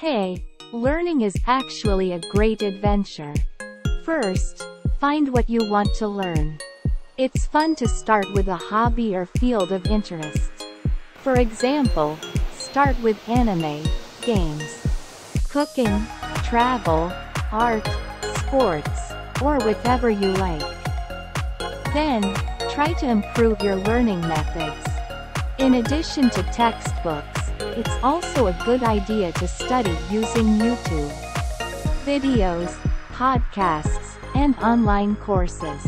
Hey, learning is actually a great adventure. First, find what you want to learn. It's fun to start with a hobby or field of interest. For example, start with anime, games, cooking, travel, art, sports, or whatever you like. Then, try to improve your learning methods. In addition to textbooks, it's also a good idea to study using YouTube videos, podcasts, and online courses.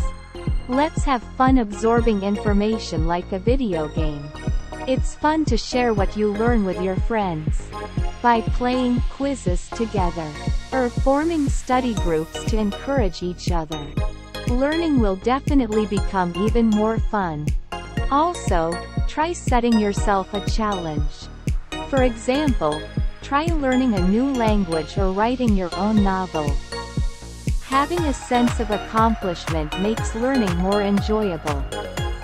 Let's have fun absorbing information like a video game. It's fun to share what you learn with your friends by playing quizzes together or forming study groups to encourage each other. Learning will definitely become even more fun. Also, try setting yourself a challenge. For example, try learning a new language or writing your own novel. Having a sense of accomplishment makes learning more enjoyable.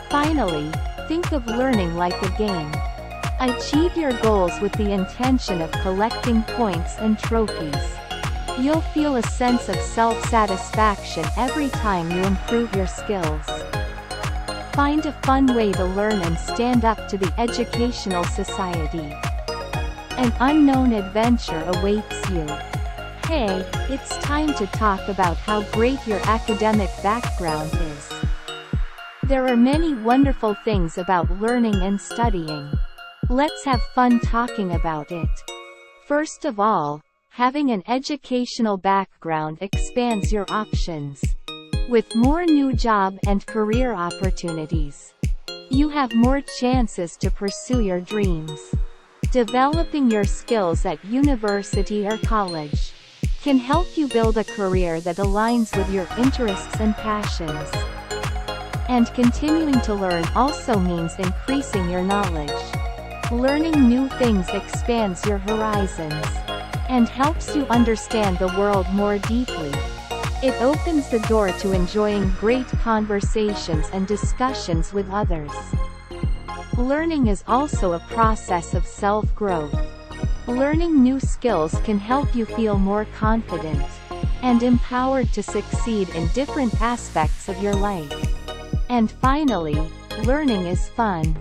Finally, think of learning like a game. Achieve your goals with the intention of collecting points and trophies. You'll feel a sense of self-satisfaction every time you improve your skills. Find a fun way to learn and stand up to the educational society. An unknown adventure awaits you. Hey, it's time to talk about how great your academic background is. There are many wonderful things about learning and studying. Let's have fun talking about it. First of all, having an educational background expands your options. With more new job and career opportunities, you have more chances to pursue your dreams. Developing your skills at university or college can help you build a career that aligns with your interests and passions. And continuing to learn also means increasing your knowledge. Learning new things expands your horizons and helps you understand the world more deeply. It opens the door to enjoying great conversations and discussions with others. Learning is also a process of self-growth. Learning new skills can help you feel more confident and empowered to succeed in different aspects of your life. And finally, learning is fun.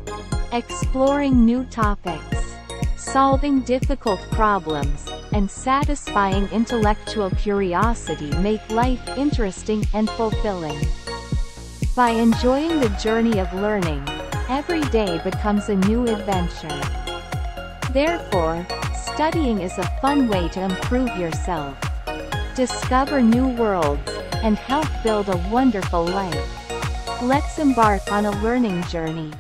Exploring new topics, solving difficult problems, and satisfying intellectual curiosity make life interesting and fulfilling. By enjoying the journey of learning, every day becomes a new adventure. Therefore, studying is a fun way to improve yourself, discover new worlds, and help build a wonderful life. Let's embark on a learning journey.